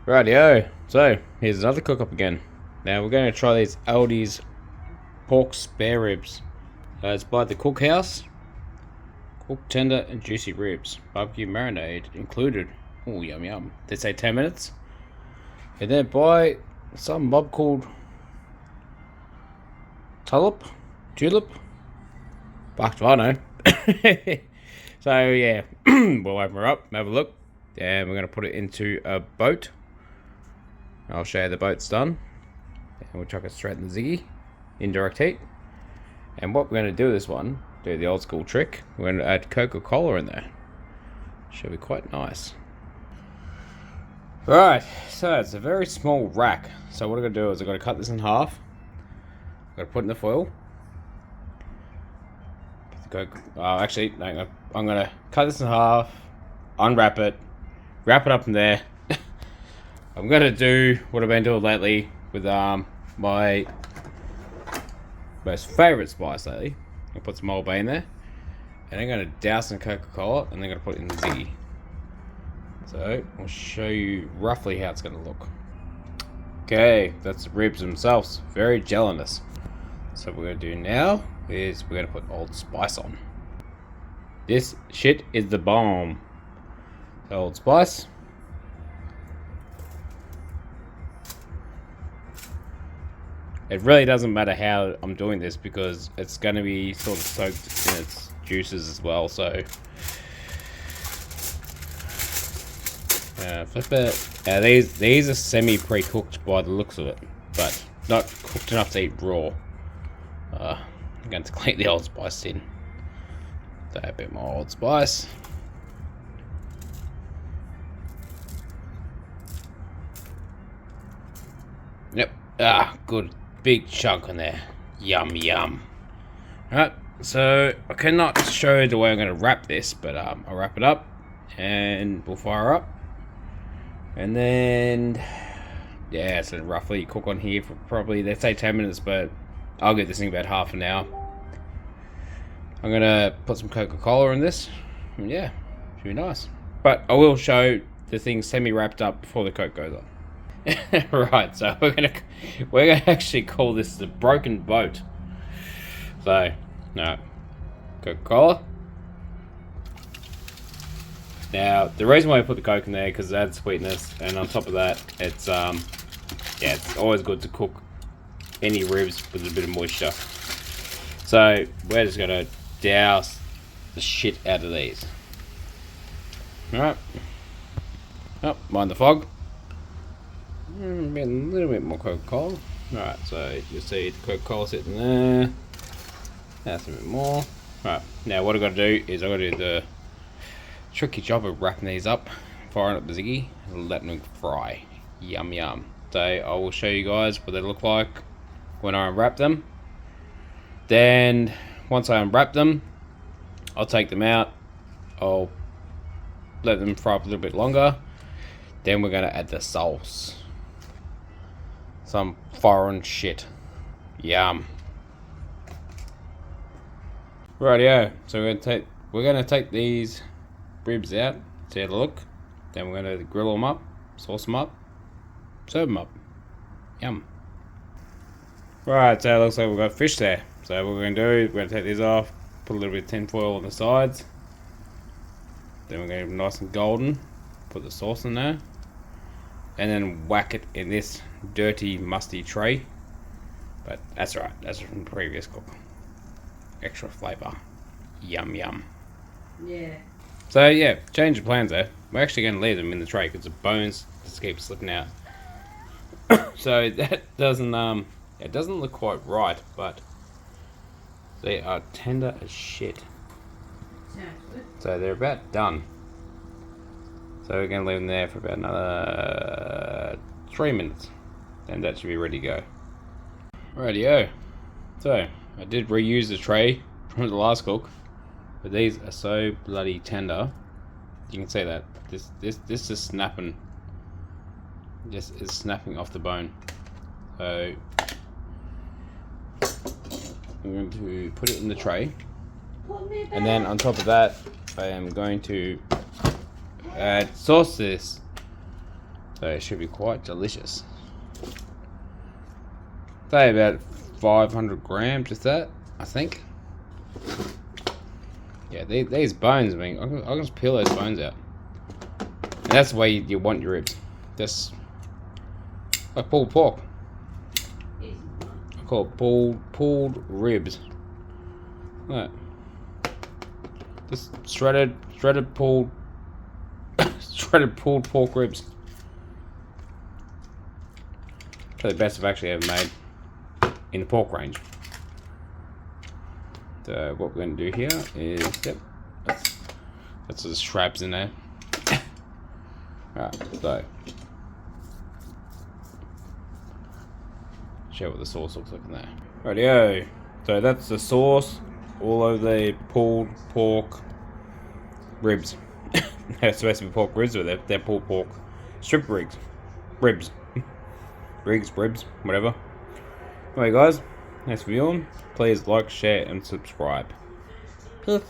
Rightio, so here's another cook up again. Now we're going to try these Aldi's pork spare ribs. It's by the Cookhouse. Cooked tender and juicy ribs. Barbecue marinade included. Oh, yum yum. They say 10 minutes. And then by some mob called Tulip? Fuck, I know. So yeah, we'll open her up, have a look. And we're going to put it into a boat. I'll show you the boat's done. And we'll chuck it straight in the ziggy. Indirect heat. And what we're going to do this one, do the old school trick. We're going to add Coca-Cola in there. Should be quite nice. Right, so it's a very small rack. So what I'm going to do is I'm going to cut this in half. I'm going to put it in the foil. Actually, no, I'm going to cut this in half. Unwrap it. Wrap it up in there. I'm going to do what I've been doing lately with my most favourite spice lately. I'll put some Old Bay in there. And I'm going to douse in Coca-Cola and then I'm going to put it in the ziggy. So, I'll show you roughly how it's going to look. Okay, that's the ribs themselves. Very gelatinous. So what we're going to do now is we're going to put Old Spice on. This shit is the bomb. So Old Spice. It really doesn't matter how I'm doing this because it's going to be sort of soaked in its juices as well. So flip it. These are semi pre-cooked by the looks of it, but not cooked enough to eat raw. I'm going to clean the Old Spice in. So a bit more Old Spice. Yep. Good. Big chunk in there. Yum yum. Alright, so I cannot show you the way I'm going to wrap this, but I'll wrap it up and we'll fire up. And then, yeah, so roughly cook on here for probably, let's say 10 minutes, but I'll give this thing about half an hour. I'm going to put some Coca-Cola in this. And yeah, should be nice. But I will show the thing semi-wrapped up before the Coke goes on. Right, so we're gonna actually call this the broken boat. So, no, Coca-Cola. Now, the reason why I put the Coke in there because it adds sweetness, and on top of that, it's yeah, it's always good to cook any ribs with a bit of moisture. So we're just gonna douse the shit out of these. All right. Oh, mind the fog. A little bit more Coca-Cola. Alright, so you'll see the Coca-Cola sitting there. That's a bit more. Alright, now what I've got to do is I've got to do the tricky job of wrapping these up, firing up the ziggy, and letting them fry. Yum yum. So I will show you guys what they look like when I unwrap them. Then, once I unwrap them, I'll take them out. I'll let them fry up a little bit longer. Then we're going to add the sauce. Some foreign shit. Yum. Rightio. So we're gonna take these ribs out, see how they look. Then we're gonna grill them up, sauce them up, serve them up. Yum. Right, so it looks like we've got fish there. So what we're gonna do is we're gonna take these off, put a little bit of tin foil on the sides. Then we're gonna get them nice and golden. Put the sauce in there. And then whack it in this dirty, musty tray. But that's right, that's from the previous cook. Extra flavour. Yum yum. Yeah. So yeah, change of plans there. We're actually going to leave them in the tray because the bones just keep slipping out. So that doesn't it doesn't look quite right, but they are tender as shit. Sounds good. So they're about done. So we're going to leave them there for about another 3 minutes. And that should be ready to go. Rightio. So, I did reuse the tray from the last cook. But these are so bloody tender. You can see that. This is snapping. Just is snapping off the bone. So, I'm going to put it in the tray. And then on top of that, I am going to add sauce to this. So it should be quite delicious. Say about 500 grams, just that, I think. Yeah, these bones, I mean, I can just peel those bones out. And that's the way you want your ribs. Just like pulled pork. I call it pulled ribs. Right. Just shredded pulled pork ribs. They're the best I've actually ever made in the pork range. So what we're going to do here is, yep, that's the straps in there. Alright, so show what the sauce looks like in there. Rightio, so that's the sauce all over the pulled pork ribs. They're supposed to be pork ribs, but they're pulled pork strip ribs. Ribs, whatever. Anyway guys, thanks for viewing. Please like, share and subscribe. Peace.